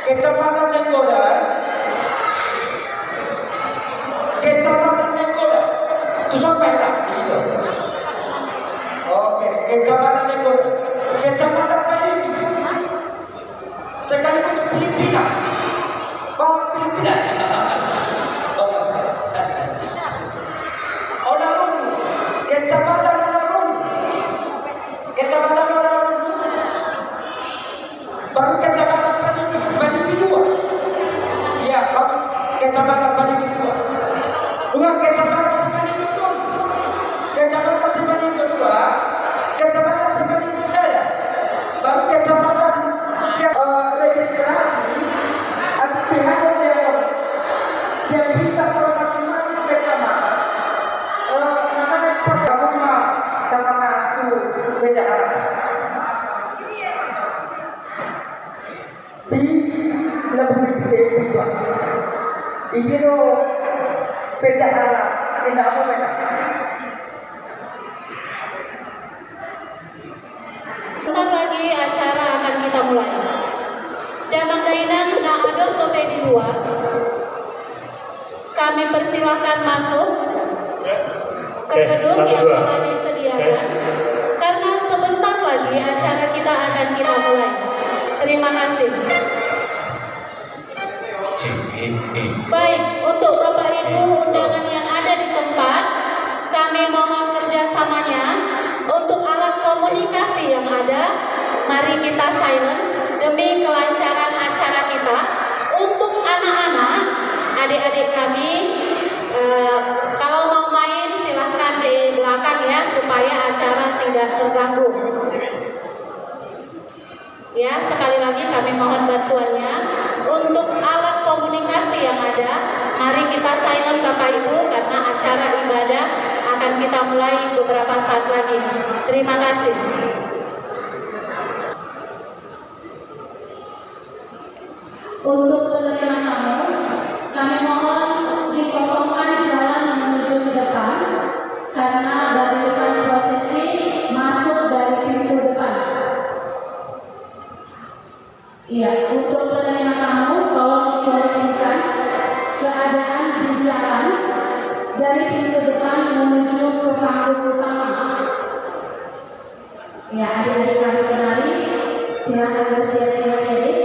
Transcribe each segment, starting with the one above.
Kecamatan Lenggodan, Kecamatan Lenggodan, itu sampai tak itu. Oke, Kecamatan Lenggodan, Kecamatan Palipi, sekaligus Filipina, Filipina. Onarungu, Kecamatan Onarungu, Kecamatan Onarungu, baru Kecamatan Palipi, Palipi 2. Iya, bagus. Kecamatan Palipi 2. Dua Kecamatan Simanindo 2. Kecamatan Simanindo 2, Kecamatan Simanindo 3. Baru Kecamatan registrasi atau pihak yang siap kita kalau masing-masing kecamatan namanya pertama sama satu bendahara di lebih gede juga ini loh bendahara tidak apa beda. Bentar lagi acara akan kita mulai. Damang dainan na adong lope di luar. Kami persilahkan masuk ke gedung yang telah disediakan. Karena sebentar lagi acara kita akan kita mulai. Terima kasih. Baik, untuk Bapak Ibu undangan yang ada di tempat, kami mohon kerjasamanya untuk alat komunikasi yang ada. Mari kita silent demi kelancaran acara kita. Untuk anak-anak, adik-adik kami, kalau mau main silahkan di belakang ya, supaya acara tidak terganggu. Ya, sekali lagi kami mohon bantuannya. Untuk alat komunikasi yang ada, mari kita silent Bapak Ibu, karena acara ibadah akan kita mulai beberapa saat lagi. Terima kasih. Untuk penerima tamu, kami mohon dikosongkan jalan menuju ke depan, karena barisan prosesi masuk dari pintu depan. Iya, untuk penerima tamu, tolong dikoreksikan keadaan di jalan dari pintu depan menuju ke panggung utama. Ya, adik-adik kami penari, silakan bersiap-siap jadi.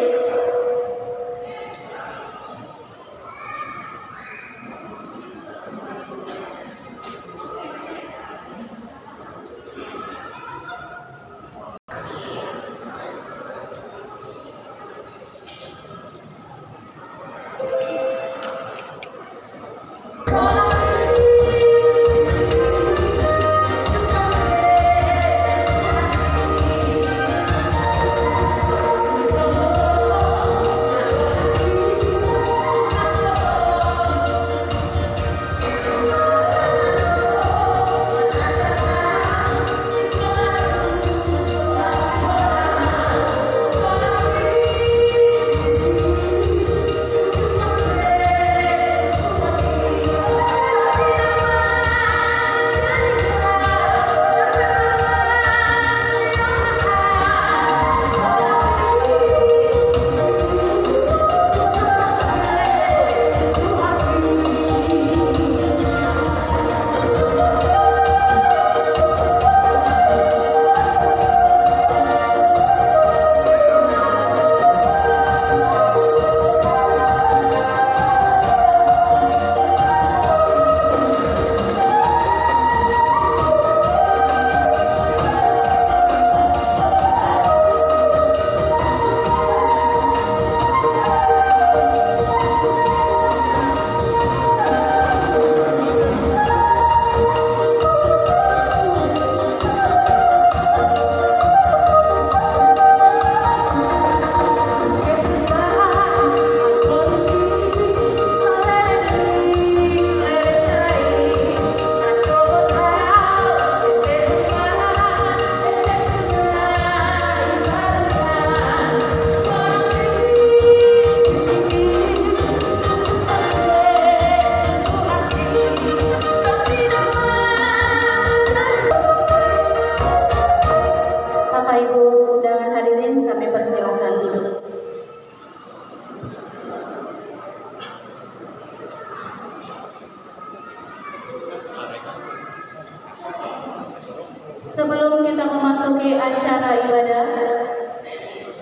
Sebelum kita memasuki acara ibadah,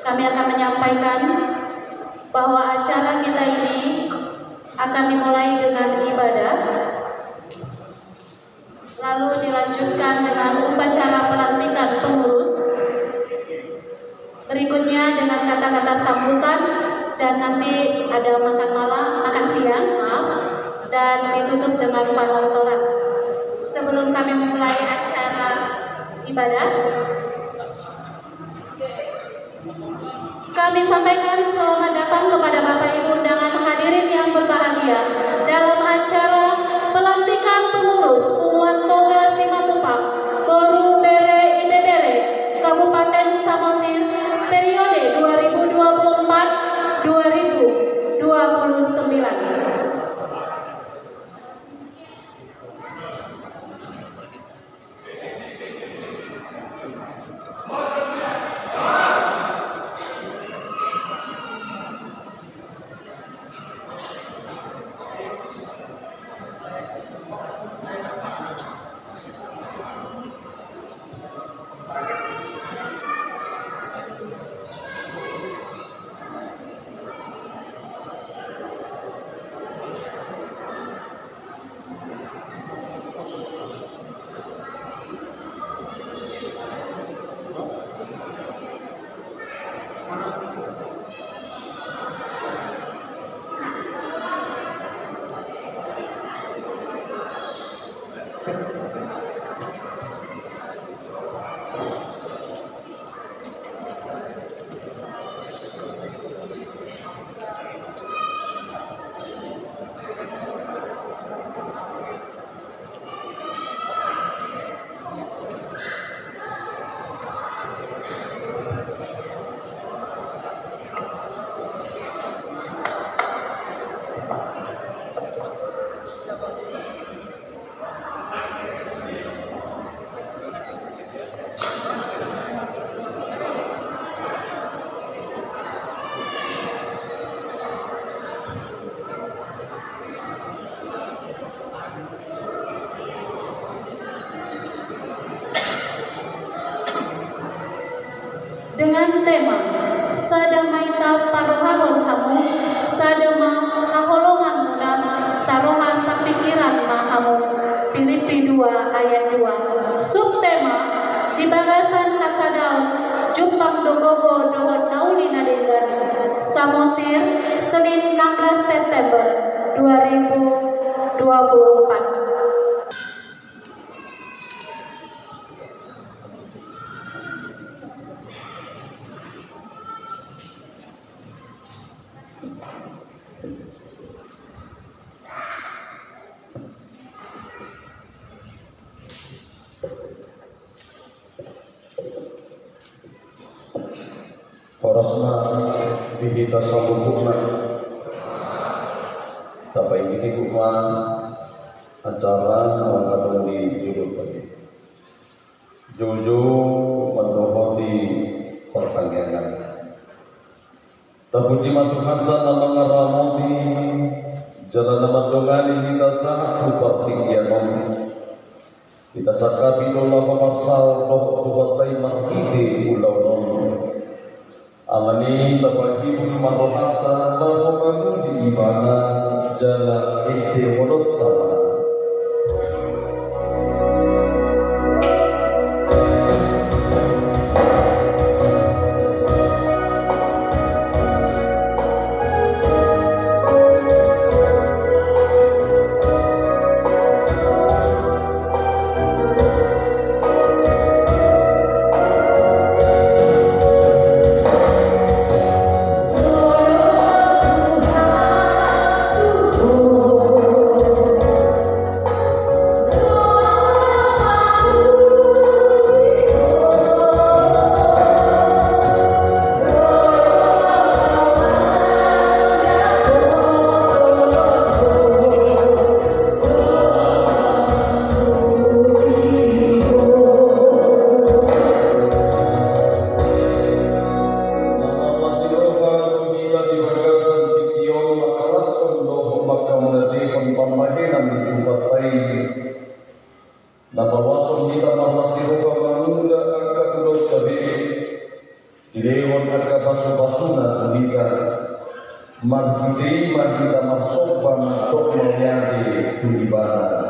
kami akan menyampaikan bahwa acara kita ini akan dimulai dengan ibadah, lalu dilanjutkan dengan upacara pelantikan pengurus, berikutnya dengan kata-kata sambutan, dan nanti ada makan siang, dan ditutup dengan panontonan. Sebelum kami memulai acara ibadah, kami sampaikan selamat datang kepada Bapak Ibu undangan hadirin yang berbahagia dalam acara pelantikan pengurus Umuan Toga Simatupang Boru Bere Ibebere Kabupaten Samosir periode 2024-2029. Dengan tema Sadamaita Parohahon Hamu Sadama Haholongan Munam Saroha Sapikiran Mahamu Filipi 2 ayat 2. Subtema di Bagasan Hasadaun Jupang Dogogo Dohon Naulina Dengan Samosir Senin 16 September 2024. Orasna dihita sabukuna tapai ini kuma acara mengatakan di judul tadi Jojo mendohoti pertanyaan tapuji matuhan nama ngaramoti jalan nama dongani kita sangat rupa tinggianom kita sakabi dola pemarsal roh tuhatai markiti pulau nom amani tabahibul marohata bahwa menguji ibadah jala ihdi mulut tanah. Margiti kita marsopa matok meliati tulibanan.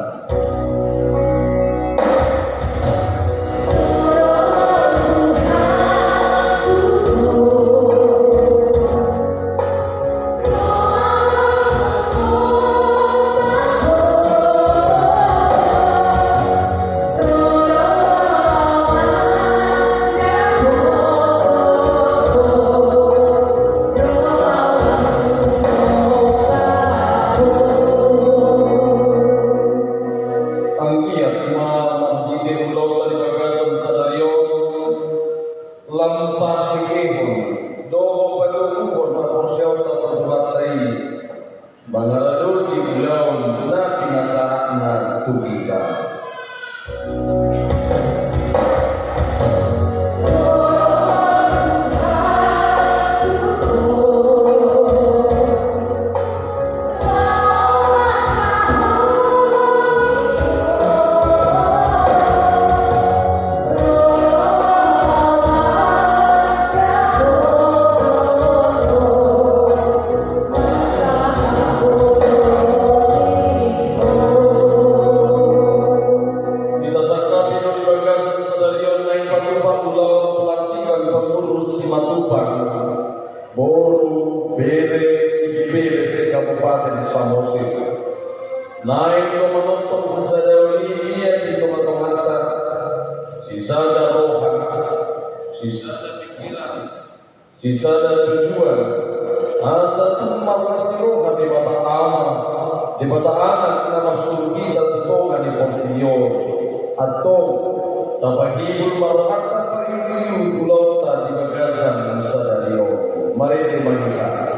Sisa dan tujuan asa tumpah kasiroha di mata anak nama surgi dan tutongan di portilio atau tanpa hibur marokata pahibiu pulau tadi bagasan nusa dario mari dimanisa.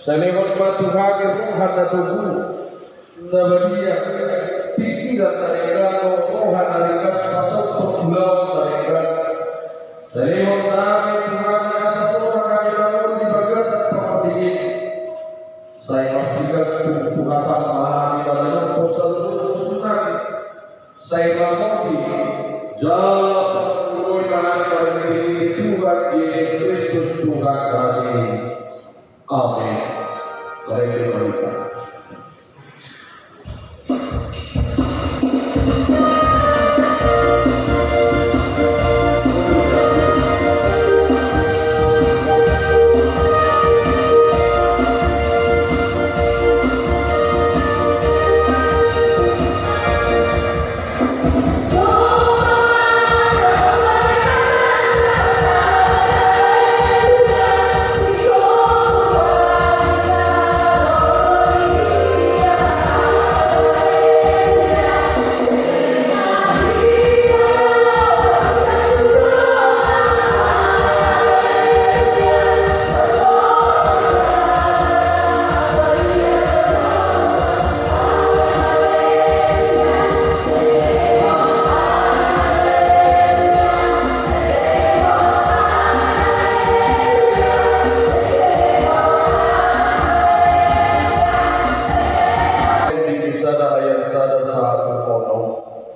Sanewat matuhake ruhan na tubuh Nabadia pikiran mereka, rohan mereka, masuk ke pulau mereka. Sehingga kami Tuhan yang seseorang kami bangun di bagasan seperti ini. Saya pastikan Tuhan memahami dalam posal susunan. Saya mengerti jalan perubahan dari Tuhan Yesus Kristus Tuhan kami. Amin. Mari kita berdoa.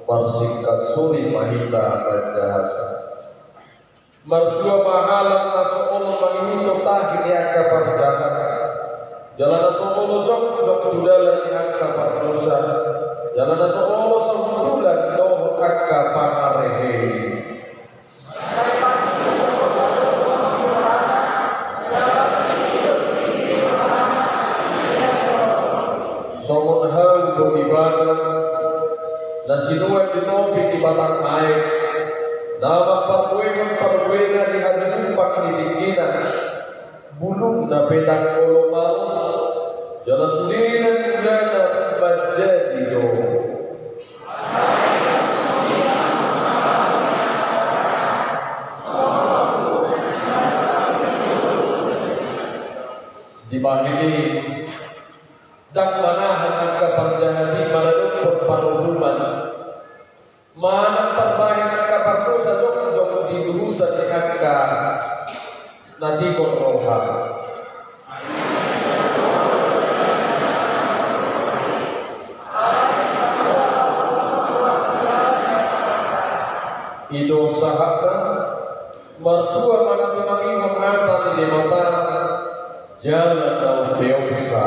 Persingkat suri mahita bajahasa mertua mahalan nasoolo mangindo tahi niaka parjahan jalan nasoolo jok dudalan niaka pardosa jalan nasoolo sambulan doh akka pangarehe somon hal beribadah nasinuan ditopi di batang air nama parwengan di hati tumpak di dikina bulung na pedang kolomau jalan sulinan ulana menjadi do di bahini dan manahan angka parjahati manaduk perparuhuman mana terbaik angka pardosa jok di durutan di angka nanti korroha ido sahaka mertua mana tumangi mengata di mata jalan daun beosa.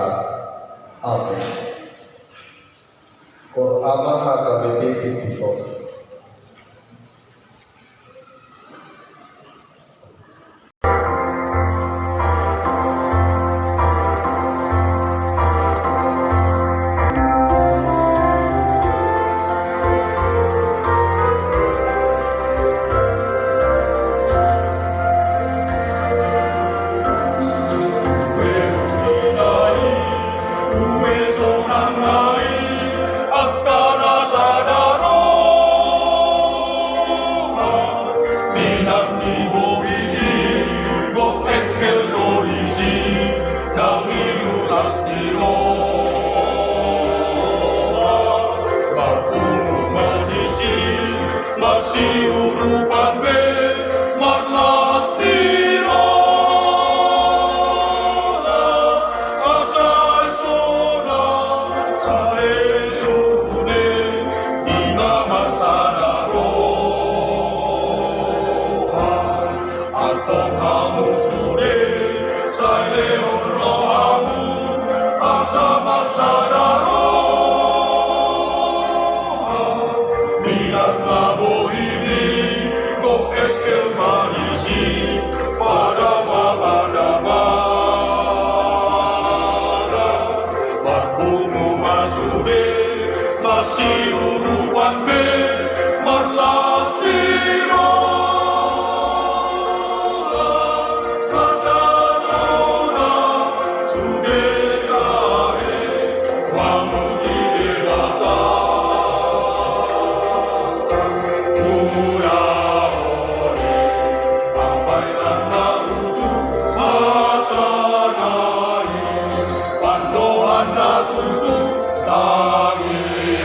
Amin. Qur'an HKBP episode. Tangi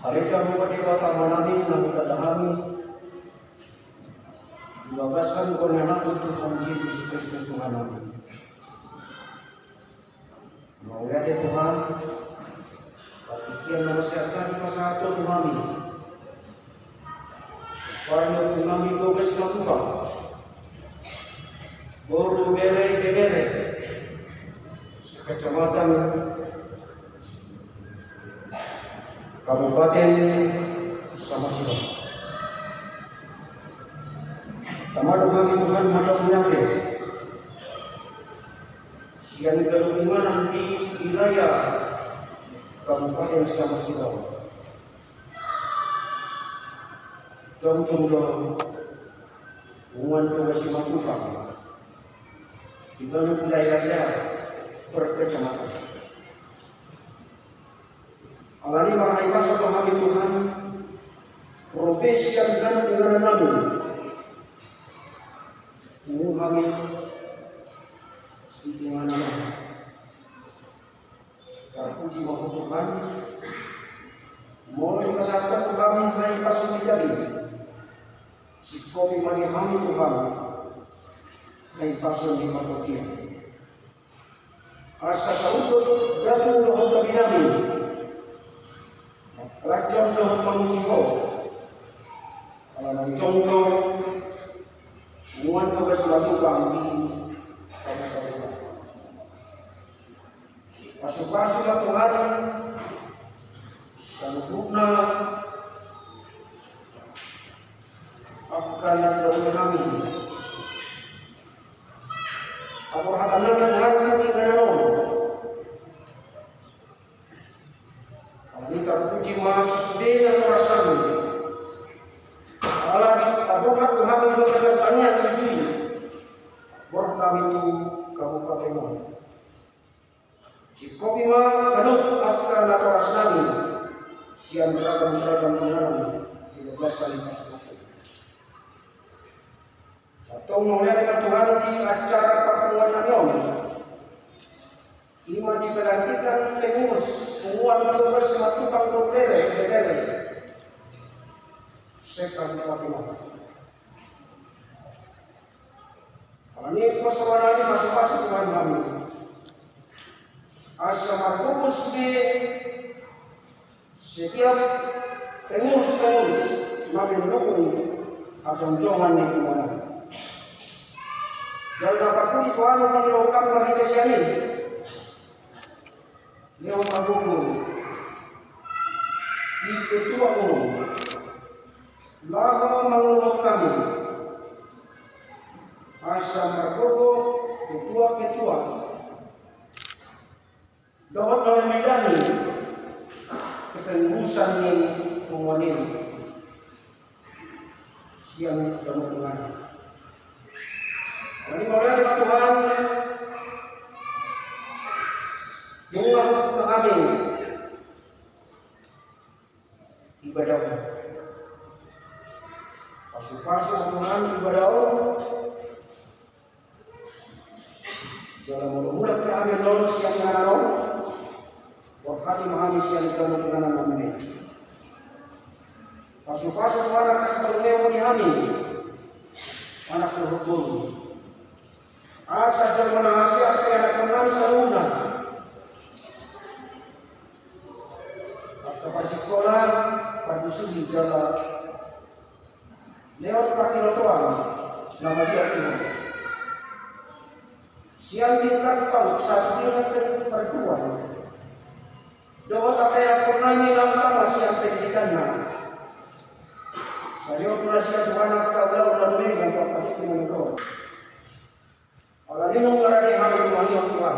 Harika mupati kota manani nabi kadahami dibabasan kornana Tuhan Yesus Kristus Tuhan kami. Maulihat Tuhan, Kian menasihatkan di masa itu kami. Karena kami tugas melakukan Boru bere sekecamatan Kabupaten Samosir. Tamadu kami Tuhan malam menyate. Siang kelumpulan di wilayah Kabupaten Samosir. Contoh hubungan tugas melakukan di dalam wilayahnya berkecamatan. Alani marahai masa kami Tuhan profesi yang dan dengan nabi kami di mana terpuji mahu Tuhan mulai kesatuan kami naik pasung jadi si kopi mani kami Tuhan naik pasung di makotia asa saudut datang dohon kami nabi rakyat dohon mengujiko kalau contoh hubungan tugas melakukan di kabupaten pasuk-pasuklah Tuhan sempurna akan yang dalam kami aku hatan lagi Tuhan kami menolong kami terpuji mas dengan perasaanmu Allah di adohat Tuhan yang berkesannya tujuh buat kami itu kabupaten si kopi mah kanut akan atas nami siang beragam pengaruh di lepas kali masuk. Atau melihat dengan Tuhan di acara pertemuan Namion, iman diberhentikan pengurus penguat tugas melakukan kotere bebele sekali Fatimah. Ini persoalan masuk-masuk Tuhan kami. Asal markus di setiap pengurus nabi mendukung akan jangan dimana. Dan dapat pun Tuhan mengelongkan marites ini. Dia mendukung di ketua umum. Lalu mengelong kami. Asal markus ketua dapat memidani kepengurusan yang memuanil siang dan malam. Kami melihat Tuhan dengan kami ibadah pasuk-pasuk Tuhan ibadah Allah jalan mula-mula kami lulus yang ngarau wakati mahamis yang kamu kenal namanya pasuk-pasuk anak sebelumnya kami anak berhubung asal jangan menasihat ke anak menang saluna waktu pas sekolah pada sudi jalan lewat kaki lotoan nama dia itu siang tingkat paut saat dia tertuan doa apa yang pernah hilang tamat siang pendidikannya saya pernah siap anak kau dan mereka yang pasti menurut kalau ini mengarah di hari Tuhan Tuhan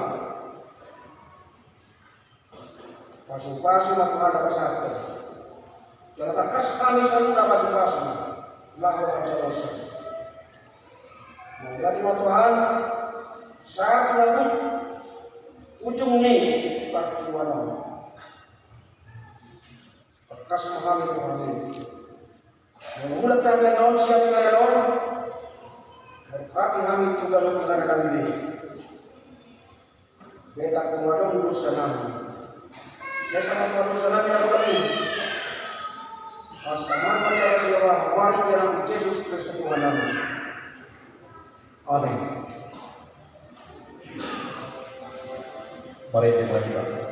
pasung-pasung Tuhan apa satu jangan terkas kami selalu pasung-pasung lahu ada dosa menjadi Tuhan saat lalu ujung ini Tuhan terkas memahami Tuhan ini mengulat kami non siap kami non berkati kami juga menggunakan ini beta kemudian dosa nami saya sangat dosa nami yang berarti Pasaman percaya siapa wari dalam Yesus Kristus Tuhan kami. Amin. Mari kita berdoa.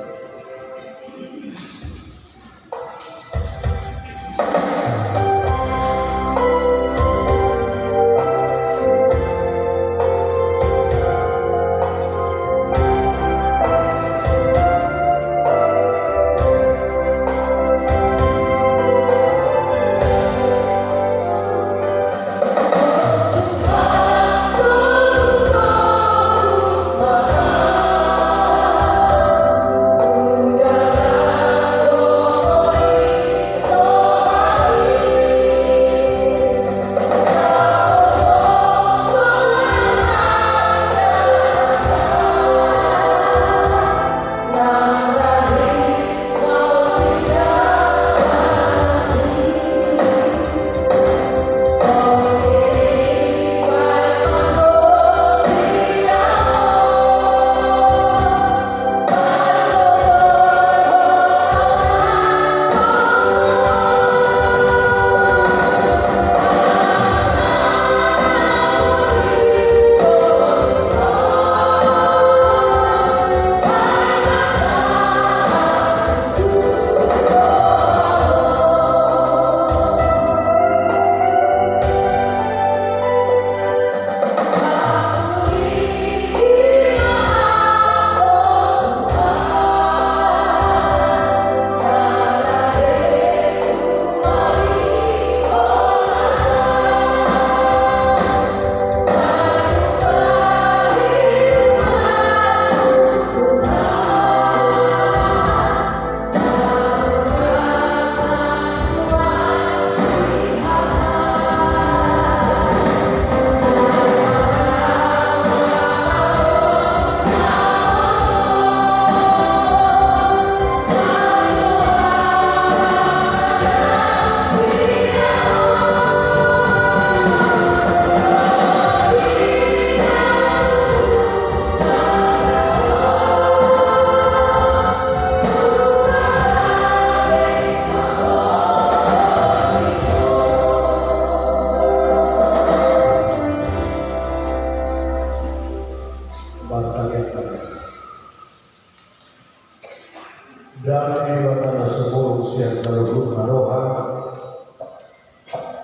Dan inilah tersebut siang seluruh maroha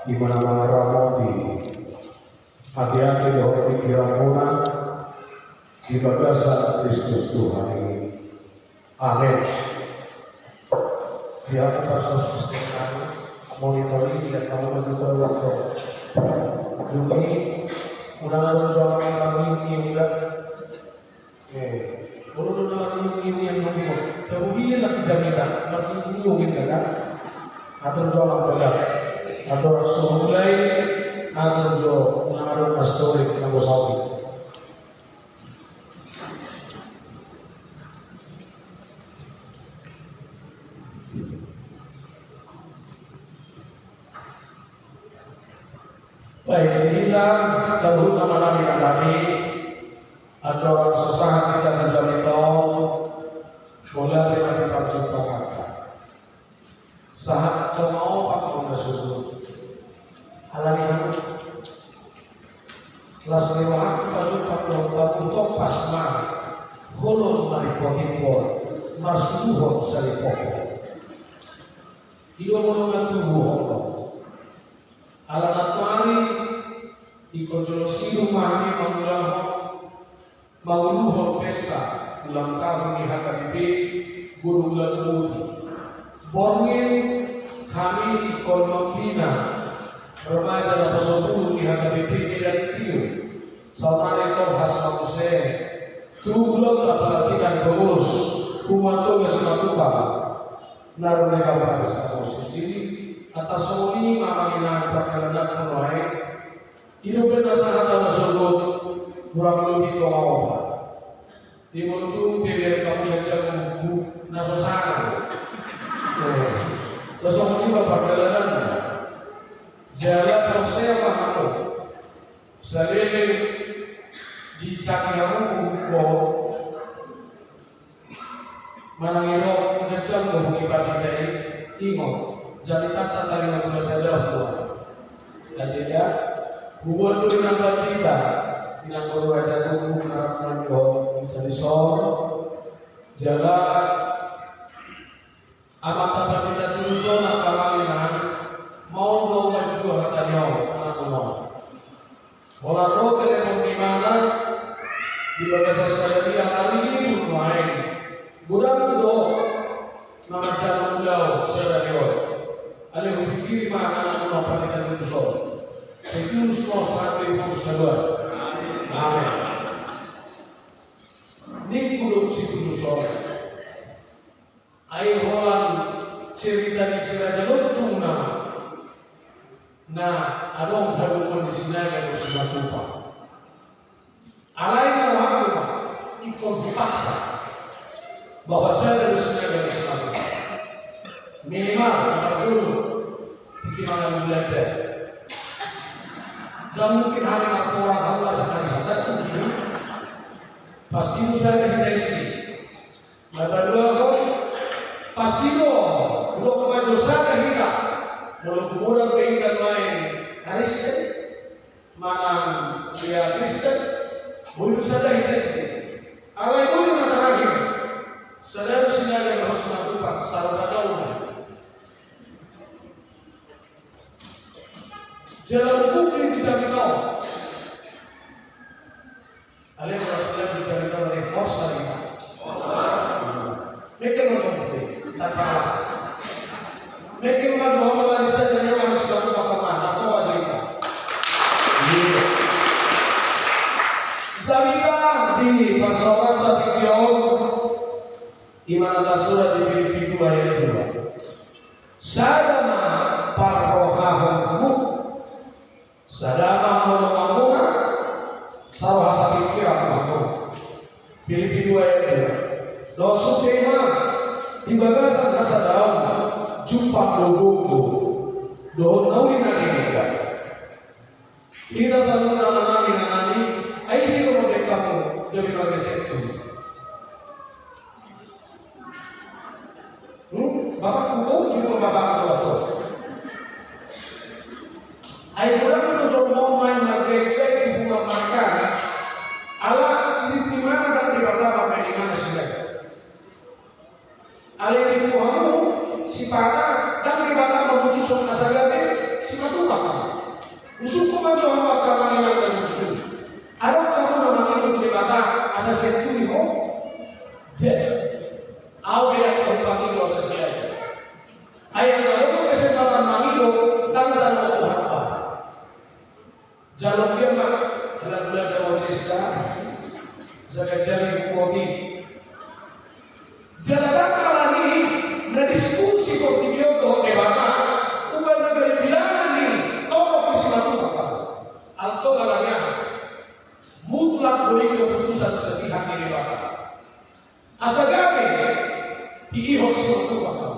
di mana ramoti hati-hati doa pikiran puna di bagasan Kristus Tuhan ini. Amin. Di atas sistem kami monitoring dan kamu mencoba waktu demi mudah-mudahan zaman kami ini udah Orang ini yang lebih kemudian nak jaminan makin nyungin kan atau jualan produk atau semulai atau jual naruh pastori naruh sawi. Baik, inilah seluruh nama-nama kami. Ada orang susah kita terjadi tahu boleh dengan dipacu pakaka saat kau mau aku nasudu alamiah laslewahan pacu pakaka untuk pasma hulun maripotipor marsuhon salipoko ido mulungan tubuh alanat mari ikojolosiru mahami mangulah Mauluhur pesta ulang tahun di HKBP Gunung Lemuti. Borngin kami ikon membina remaja dan pesepuluh di HKBP Medan Rio. Salman itu khas Mabuse. Tugulang tak pelatihan pengurus umat toga sematuka. Narunega pada samus ini atas semua mamangina perkenalan penuai. Hidup berdasarkan atau tersebut kurang lebih tua apa? Timur itu biar kamu baca buku nasosana. Terus kemudian bapak perjalanan jalan proses apa? Selain di Cakyaru buku manangiro kecam buku ibadah dari ingot jadi kata tali yang saja buat. Dan dia hubungan dengan kita, dengan berwajah tubuh harapan doa kita disor, jalan amat apa kita tulusor akalina mau doa maju hatanya anak mau. Bola roh kalian di mana di bahasa saya yang hari ini bermain, budak do nama cara mulau sedaya. Alih berpikir mana anak mau pandai tulusor. Sekian semua satu ibu saudara. Amin. Ini kudu si tulusor. Ayo orang cerita di sini betul nama. Nah, ada orang haluan di sini yang sudah lupa. Alain Allah ikut dipaksa bahwa saya dari sini yang sudah lupa. Minimal dapat dulu pikiran belajar. Dan mungkin hari aku orang Allah sekali saja mungkin pasti saya dari sini. Maka dua pasti belum maju saya hingga belum kemudian pengen main Kristen mana dia Kristen belum saja hingga sini. Allah itu mengatakan saudara sinar yang harus melakukan salah satu jalan hukum dicari tahu. Kalian Rasulullah dicari tahu oleh bos lagi. Mereka mesti tanpa alasan. Mereka mengatakan bahwa saya dan yang sudah berpapaman atau wajib. Zalika di persoalan tadi kau iman atas surat di Filipi 2 ayat 2. Sadama parohahum sadama mamuna sawah sapikira kamu Filipi 2 ayat 2 dosu tema di bagasan rasa daun jumpa dogogo dohon nawi naneka kita selalu nama nani aisi ko kamu demi bagasan itu bapak kudo juga bapak kudo ay kurang itu semua main mereka itu bukan makan. Allah ini di mana kan di mana di mana sih? Allah ini Tuhan si pada dan di mana memutus masalahnya si matu apa? Usul kemana orang agama yang akan usul? Ada kamu namanya itu di mana asas itu itu? Dia, awal yang kau panggil asas dia. Ayat lalu kesempatan mangido tangan Tuhan apa? Jalur dia mah adalah dalam sisa zakat jari kuogi. Jalan kali ini na diskusi kok video to ebana ubah negara bilangan ni toko pisimatu apa? Alto galanya mutlak boleh keputusan sepihak ini bakal. Asagami diihok simatu apa?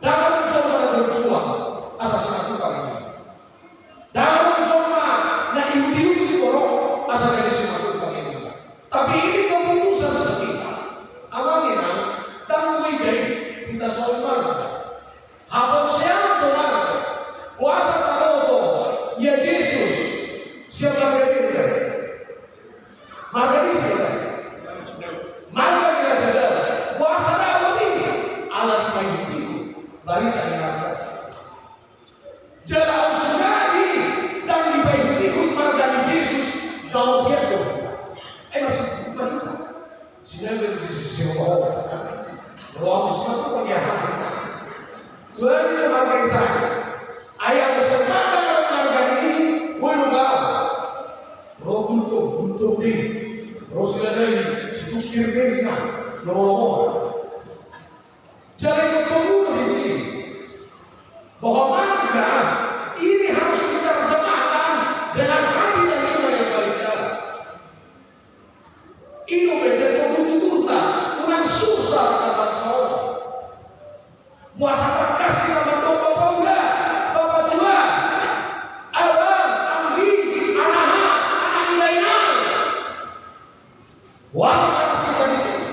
Dalam saudara bersuah asas simatu kali ini. Dalam na iudiu si korok asal dari simatu bagaimana. Tapi ini keputusan sepihak. Amangina tangguh dari kita soal hapon siapa orang kuasa tahu ya Yesus siapa berita maka ini siapa maka kita saja kuasa tahu ini alat main itu balita di mana jalan sekali dan dibaik ikut marga Yesus kalau dia masih bukan kita siapa Yesus siapa ruang semua penyahat dari marga Israel ayat kesempatan dalam marga ini boleh roh buntung ini roh siladari situkir ini nomor jadi ketemu di sini bahwa marga ini harus kita terjemahkan dengan hati dan iman yang paling dalam. Ini beda kebutuhan kurang susah kata seorang. Puasa kasih sama Bapak Paula, Bapak tua, abang, ambi, anak ilaina. Puasa kasih dari sini.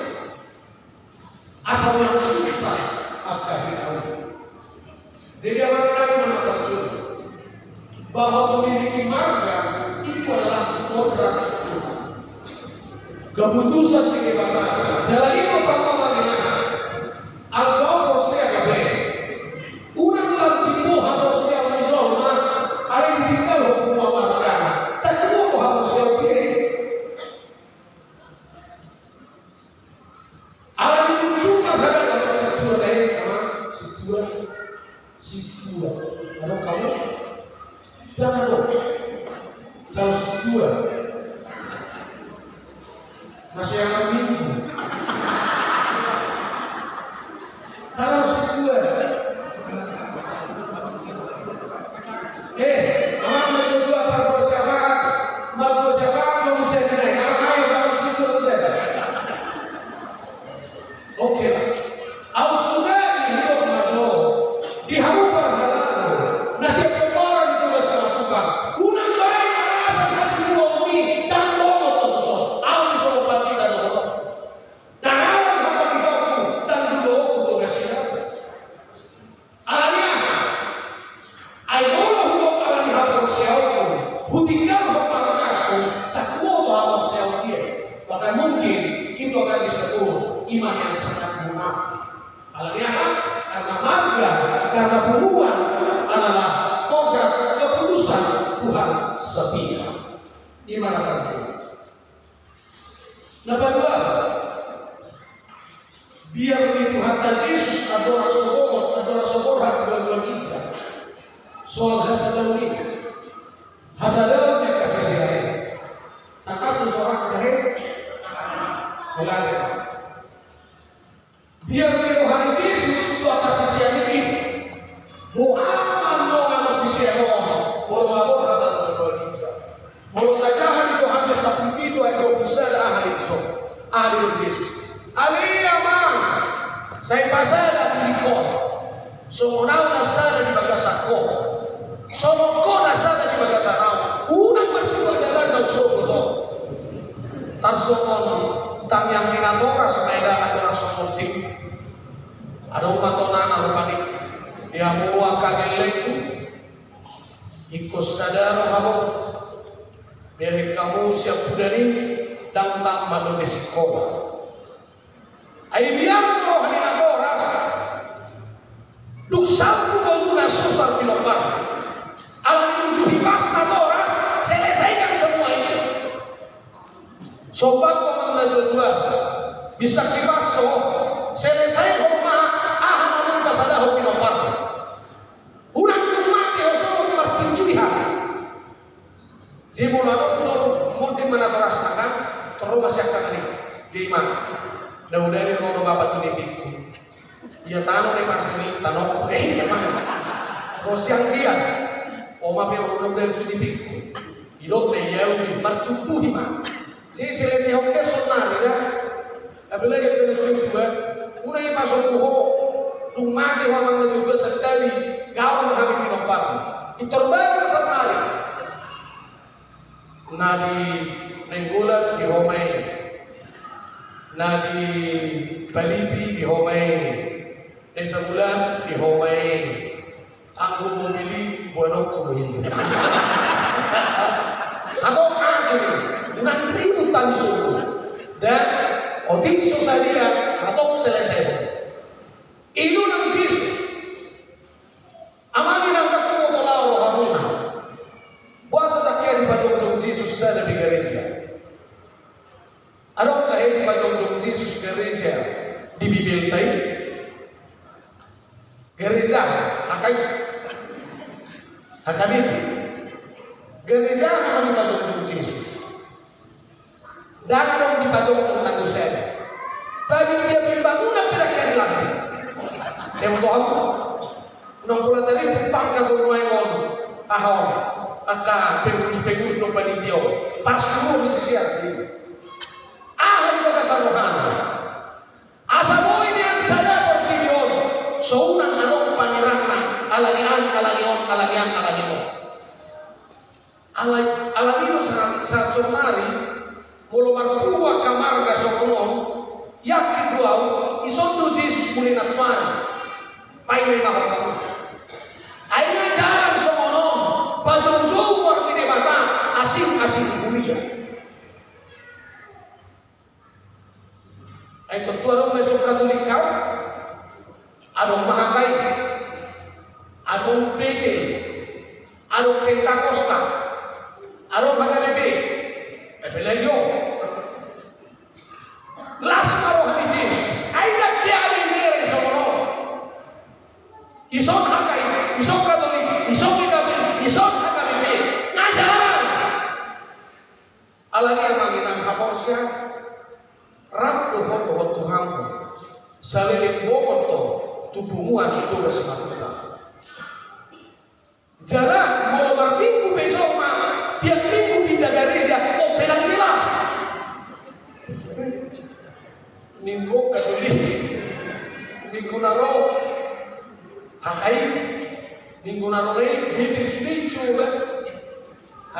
kodrat Tuhan. Keputusan ini Bapak, jalan ini Bapak bagaimana? Alba Rosia kabe, unang lampimu harus yang menjolma, ada di tinggal hukum warga, tak semua harus yang pilih. Ada di ujung ada situa dari kamar situa. Kalau kamu jangan dong, kalau situa. Masih yang minggu. Kalau sebuah, orang berdua kalau siapa kamu saya tidak. Ayo kalau situ saja. Oke lah. Sudah hidup maju di hamu berhalal. Nasib orang itu bisa lakukan. Unang baik alasan kasih suami dan bono terus. Alam sobat tidak bono. Dan alam hamba hidupku dan doaku tu kasih. Alanya, ay bono hidup alani hamba siaku. Hutinggal hamba aku tak kuat hamba siaku dia. Bahkan mungkin itu akan disebut iman yang sangat munafik. Alanya, karena marga, karena hubungan adalah kodrat keputusan Tuhan setia. Iman akan bersyukur. Nomor dua, biar di Tuhan Yesus adora sobor hati dalam hijab. Soal hasadau ini, hasadau yang kasih sayang. Tak kasih seorang lahir, melahir. Biar di Tuhan Yesus itu atas sisian ini, Muhammad sisian Allah, Mulut rajahan itu hampir 10 itu ada bisa ada ahli itu, ahli Yesus. Ali aman, saya pasal di kau, semua nasada di bagasako, semua nasada di bagasako. Unang masih berjalan dan sobo, tarsokon, tang yang minatora sepeda ada seperti, ada umatonan ada panik, dia mau kagelekku, ikut sadar kamu. Dari kamu siap dari dan tambah di sekolah. Ayam rohani nagoras. Duk sampu baguna susah dilombar. Alam ujuhi pas nagoras. Selesaikan semua itu. Sobat pemang dua bisa kibaso. Selesai rumah. Namun pasada hobi lombar. Urang rumah keosok martinjui hati. Jimulano itu mau di mana terasakan terus masih akan ini jima. Dan dari kalau bapak tu nipiku, dia tanam di pas ini tanam memang. Kau siang dia, oma biar dari tu nipiku, hidup dia udah bertumbuh hima. Jadi selesai oke sonar ya. Apalagi kalau itu mulai masuk buho, rumah di orang juga sekali kau mengambil di tempat. Itu terbaik sekali. Nadi Nenggulan di Homai, Nadi Balibi di Homai, Desa Bulan di Homai, Anggung memilih Buano Kuhi. Atau akhirnya, nang ributan suku dan oting sosalia atau selesai. Itu nang Yesus. Amani nang ketemu tolao hamuna. Puasa takia di bajong-jong Yesus sana di gereja. Adakah di bajong-jong Yesus gereja di Bibel tay? Gereja akai Bibel. Gereja akan di bajong-jong Yesus. Dan di bajong-jong Nagusen. Bagi dia pembangunan perakian lantai. Saya mau tahu. 60 tadi pangkat turunan ahon. Aka pengus-pengus no panitia pasru di sisi hati ahli bahasa rohani asamo ini yang sada pertibion sounang anok panirangna alanian alanino sa sonari mulu marpuwa kamarga sokonon yakin duau isondo Yesus muli natmani paine mahapang aina jalan sokonon pajong-jong war di mata asing asing-asing kuliah. Ay ketua dong besok Katolik kau, adong Mahakai, adong Bethel, adong Pentakosta, adong HKBP, Epelayo. Las karo ni Jesus, ay nagyari ni Somono. Isong Hakai, isong Katolik, isong Bethel, isong HKBP, ngajaran. Alani ang manginang hapon siya. Rak pohon Tuhan salilik bokot to tubuhan itu bersemangat. Jalan mau berminggu besok mah tiap minggu pindah gereja operan jelas. Minggu Katolik, minggu naro Hakai, minggu naro Bethel sini coba.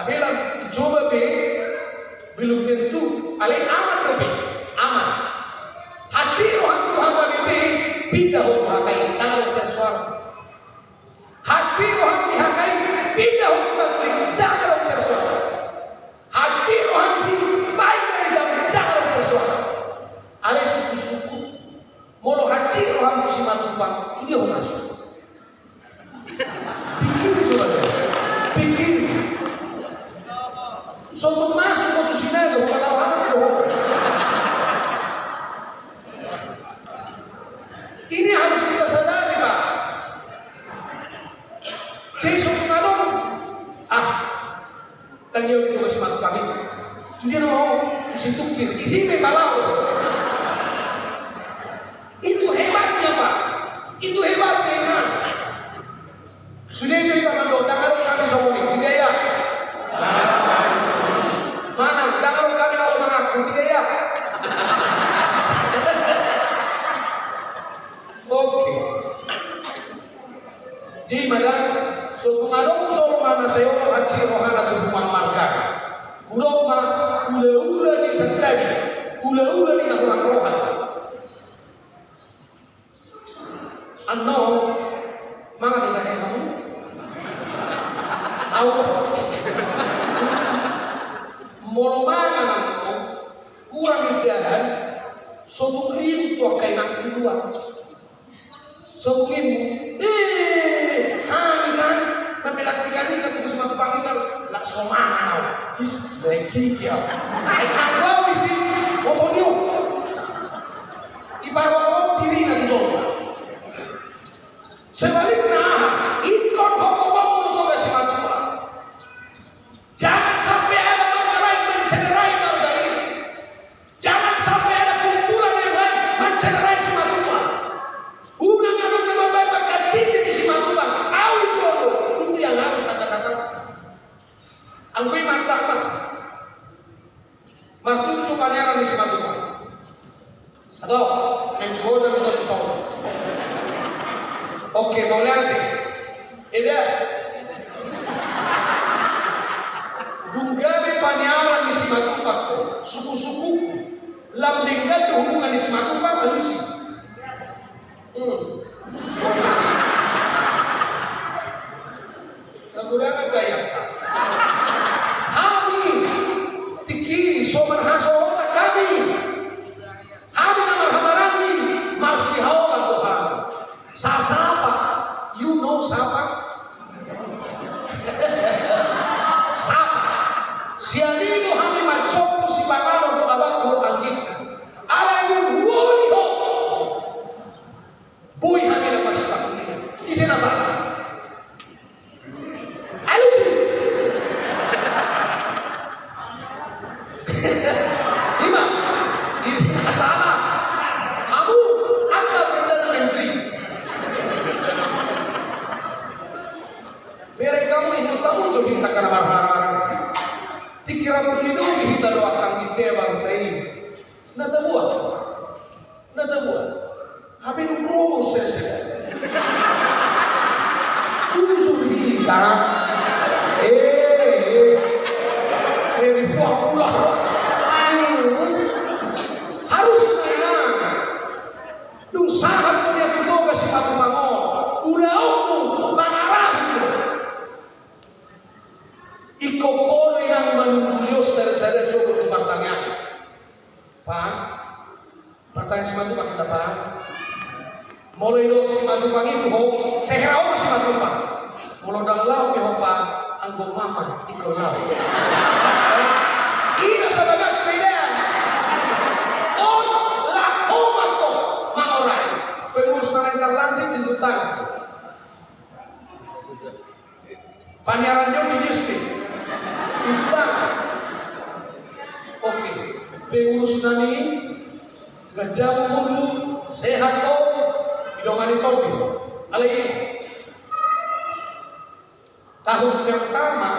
Abelan coba belum tentu alih amat lebih. Aman. Haji rohan Tuhan wabibih pindah hukum tangan tersuara. Haji rohan dihakai pindah hukum Katolik tangan tersuara. Haji rohan si baik dari jam tangan tersuara. Ale suku-suku molo haji rohan si matupang ini orang masuk. Pikir coba pikir. Sobat masuk waktu sini bukan apa-apa. Ini harus kita sadari, Pak. Jesus mengalung, tangyo itu ke semangat pagi. Dia mau disintukir, isi membalau. Itu hebatnya, Pak. Itu hebatnya, Pak. Sudah cerita tangan kami semua ini, tidak ya? Mana? Tangan kami nak mengaku, tidak ya? Oke. Di mana sukungadong mana sayo haji rohana tubuhan marga. Uroma ula-ula di sendiri, ula-ula di nakulang rohan. Ano mga nilahnya kamu? Aku molomangan aku kurang idahan suatu ribu tua kainan keluar. So mungkin, hani kan, nampilaktikan ini ketika semua panggilan, nak somangan, is lagi dia. Aku isi, motornya, ibarat diri nanti zona. Sebaliknya, ikut hukum untuk bersama Tuhan. Jangan sampai ada marga lain mencederai marga ini. Jangan sampai ada kumpulan yang lain mencederai semua Tuhan. Una ngaruh nama baik bakal cinta di sima Tuhan. Awis loh, itu yang harus kata-kata. Angkui mantap mah. Martuju pangeran di sima Tuhan. Atau menggoza kita di sana. Oke, mau lihat nih. Ini Bunggabe pangeran di sima Tuhan. Suku-suku lambingkan hubungan di sima Tuhan manusia. Kemudian gaya kami tiki soman haso kami nama hamarami masih hawa Tuhan sasapa you know sapa sapa sianido kami macopo si pangano ko abako angin ala yung wuli ho boy hanya lepas waktu ini. Di sana sana. Ayo sih. Lima. Di sana. Kamu akan menjadi menteri. Mereka kamu ikut kamu coba kita karena marah. Dikira pelindungi kita doakan di tebang tei. Nata buat. Habis itu proses Justru kita dari buah pula harus menang dung sahat punya tutoga si Patu Mango ulau pangarah ikokolo yang menunggu Pertanyaan si Matupang kita Pak. Mulai do si Matupang itu saya kira si Matupang. Mulai dang lau ni Pak, anggo mama ikaw lau. Ina sa bagat perbedaan. On la homato maoray. Pengurus Manengkar Lantik tunjuk tangan. Panyaran dia di distrik. Tunjuk tangan. Oke, pengurus nani gajah umurmu sehat kau hidungan itu alai tahun pertama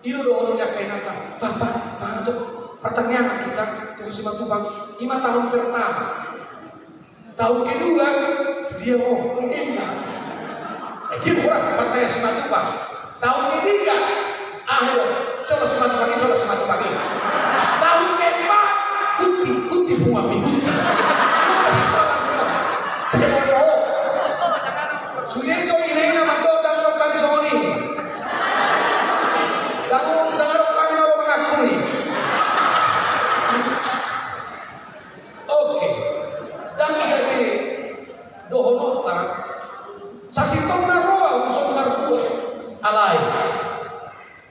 itu doanya kayak nata bapak untuk pertanyaan kita tunggu si Matupang 5 tahun pertama tahun kedua dia mau enak kita kurang pertanyaan si Matupang tahun ketiga akhirnya coba si Matupang tahun keempat Huti bunga huti sudah jauh ini nama dan kami soal ini dan kami lalu mengakui oke dan jadi dohonota sasitong naroa usung narkuah alai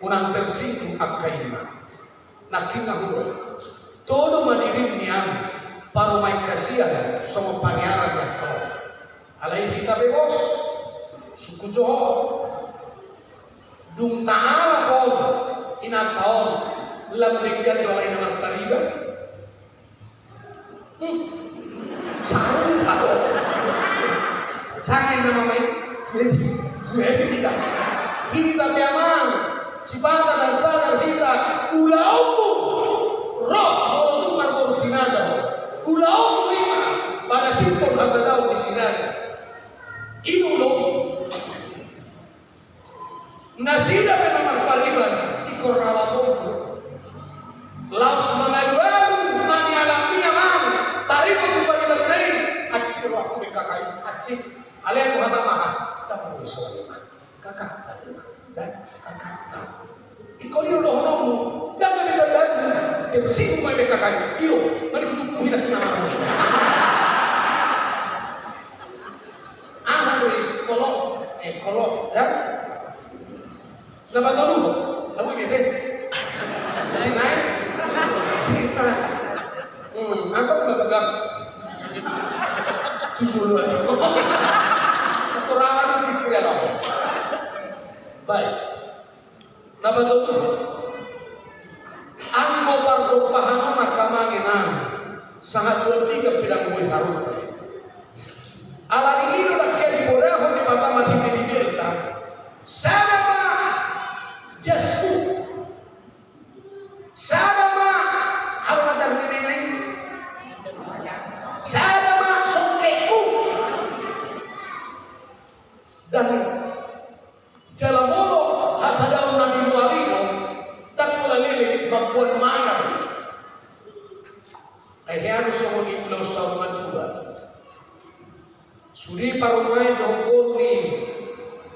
unang tersinggung akaima nakingahulo todo manirimnian para may kasihan sa mga panyaran niya ko. Alay hita bebos, sukujo, dung taala ko, inataon, lamligyan do ay naman pariban. Sarang tao. Sangin na mamay, hita. Hita biyamang, si bata ng sanar hita, ulaw mo. Roh, kalau tukar sinada, ulau lima pada simpul hasadau di sinada. Inulo, nasida penamar pariban ikor rawato. Laos mangaluan mani alamiya man, tarik tu pariban lain. Acir waktu bekakai, acir. Alih aku hata maha, dah boleh soalnya. Kakak tahu, dan kakak tahu. Ikoli roh nomu, dan kami terlalu. Tersinggung mai bekakai, iyo, mari kutupuhin natin nama mo. Kolok, ya? Kenapa tahu lu? Kamu ini deh. Jadi naik, cerita. Asal nggak tegak. Tusul lagi. Kekurangan pikir ya kamu. Baik. Kenapa tahu lu? Ang parupahan nakamanginan sangat lebih ke bidang buhay sarung. Alani ino nakya di bodahon di mata mahiti di delta. Sadama jasku. Sadama halaman dari Sadama songkeku. Dan jalamolo hasadau nabi walino tak melalui membuat marah. Ayah semua di pulau Sarumatua. Suri parumai dohor ni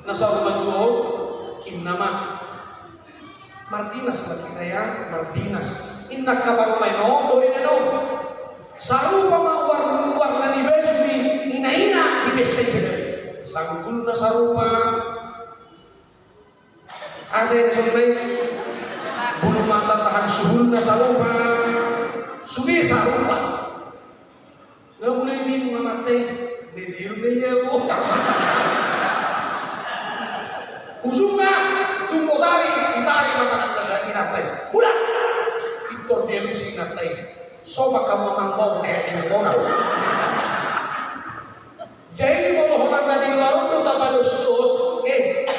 Nasarumatua innama Mardinas lagi ya Mardinas. Inna kabarumai no do ini no. Sarupa mawar warna ni besmi ina di besti sendiri. Sanggul nasarupa. Ada yang sampai bulu mata tahan suhun nasarupa. Sugi sarupa. Nggak boleh bingung mate. Nidir dia Usungna tunggu tari mata lagi natai. Ulah. Itu dia mesti natai. Soba kamu mampu ini bonal. Jadi kalau orang dari luar itu tak pada terus.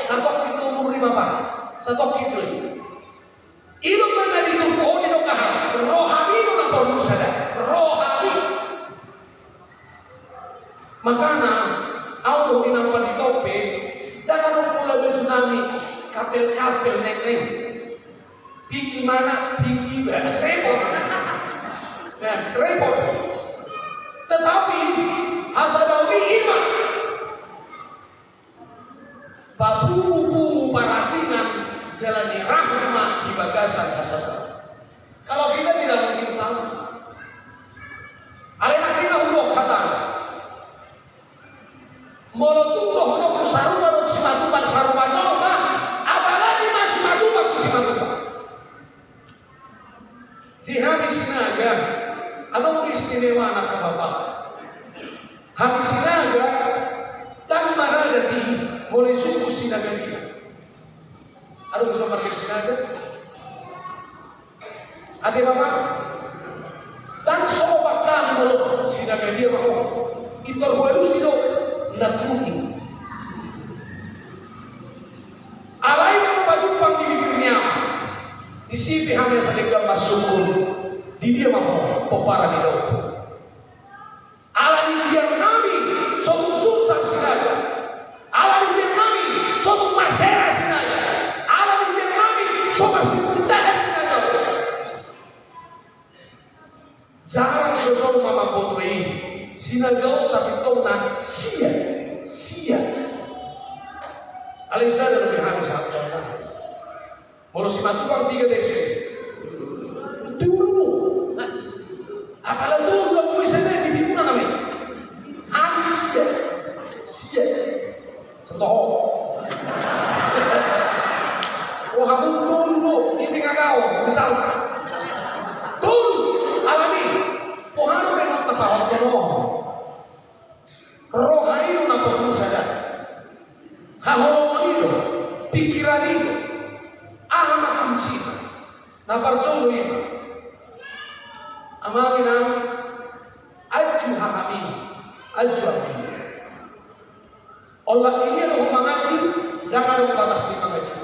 Satu itu umur 5 tahun. Satu itu. Itu mana ditumpuk di dokah. Rohani itu nak berusaha. Rohani. Makanya Allah dinampak di tope dan orang pula bertsunami kapel-kapel neng-neng tinggi mana tinggi repot repot tetapi hasadawi iman babu-bubu parasinan jalani rahmah di bagasan hasad. Kalau kita tidak mungkin sama alena Jihami sinaga, anong istimewa na kababahan? Hami sinaga, dan maradati, mulai suku sinaga dia. Ano gusto pakai sinaga? Ate bapak, dan sobat kami mulut sinaga dia mau. Itorhualu sino na kuning. Alay na majumpang di bibirnya. Disipi hamil sa gambar sukun. Di dia mau pepara di daun. Ala di dia nami suatu susah sinaga. Ala di dia nami suatu masera sinaga. Ala di dia nami suatu sintah sinaga. Jangan berjauh mama foto ini. Sinaga sasitong na sia. Alisa dan lebih habis saat-saat. Kalau si matubang 3 desa. Dulu. Apalah dulu aku bisa di bimunan namanya. Habis sia. Contoh. Oh aku dulu ini ngagau misalnya. Dulu alami. Oh harus menang tepat penuh. Rohainu nampak sadar. Haholo pikiran itu ahma kuncina na barjolo ima amagina aju hahami aju abini Allah ini adalah mengaji dan ada batas di mengaji.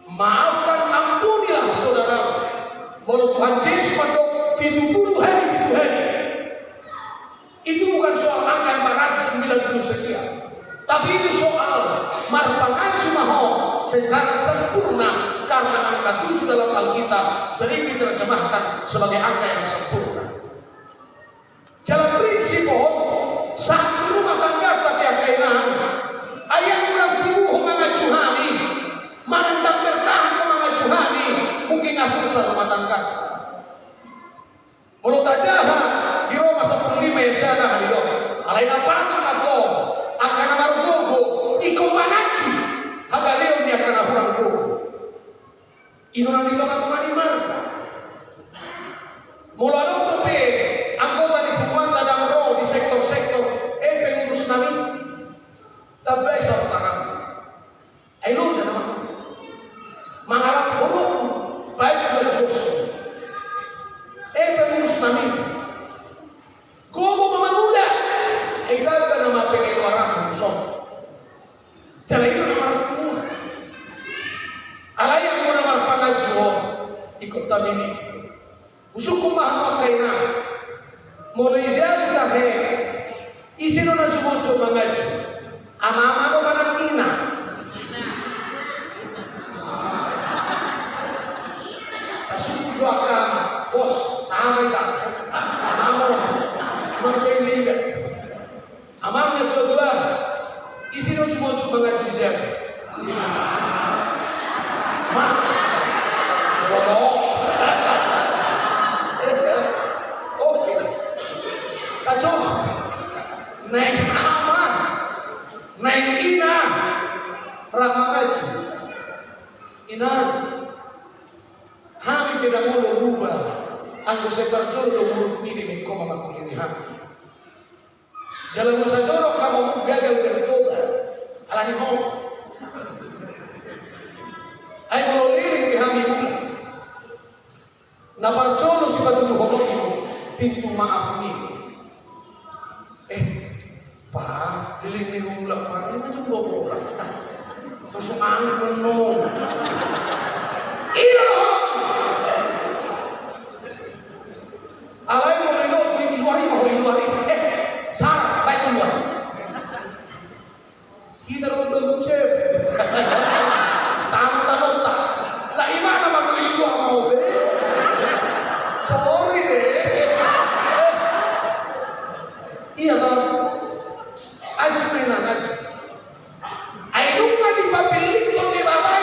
Maafkan, ampunilah saudara. Walau Tuhan Yesus mandok 70 hari itu hari. Itu bukan soal angka 490 sekian. Tapi itu soal marpangan maho secara sempurna karena angka 7 dalam Alkitab sering diterjemahkan sebagai angka yang sempurna. Dalam prinsip saat rumah tangga tapi kainan ayat kurang tibuh mengacuhani manandang bertahan mengacuhani mungkin susah rumah tangga. Mulut aja di Roma 15 yang sana hadido alaina patut atau akan amargogo ikaw mangaci hagaleo ni akan hurang gogo ino nang dito katumani marka mula nung pe anggota di Puguanta dan Ro di sektor-sektor pengurus namin tabay sa utangan ay lo siya naman mangharap ko baik sa Diyos pengurus namin gogo mamamula ay daga na mapengay orang kungsong jalay ko naman kumuha alayang mo naman pangadyo ikot tamimik usuk kumahan kayo na mulai siya kahe isino na sumucho mangadyo ama-ama mo manang ina kasujo ka bos samay ka amamo magkaibigan amam yang kedua isino sumucho mangadyo siya ma sebodoh kacau, naik aman, naik ina, ramagaji, ina, kami tidak mau berubah, anggo sekarjol domur ini mengkoma makul ini kami. Jalan musa jorok kamu gagal bertobat, alani mau, ay mau lirik kami mula, napar jolo si batu hobi pintu maaf ini. Pak, diling ulang Pak, ini macam 20 orang masuk angin penuh. Iya. Alay mo lino, iluari mo, iluari. Sarah, baik iluari. Kita rin belum cep. Tangan tak. Lah imana mag-iluar mo, sorry deh. Iya toh. Aji mainan aji. Ayo nggak dipapilin tuh di bawah.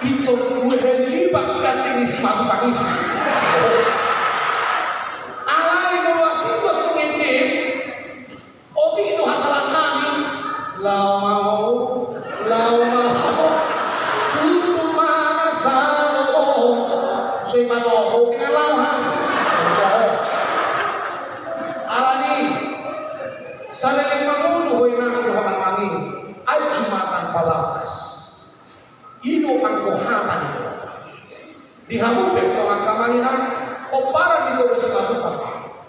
Itu libat ganti di sematu pangis. Alai doasi buat pengendim. Oti itu hasalan nami. Lau mau. Tutup mana salo. Sui madoho dengan lauhan. Alani. Sana yang mangulu hoy na halang mangi. Ajumatan pabatas. Ino ang kuhatan ito. Dihamupin ito ang kamalinan o para dito sa matupan.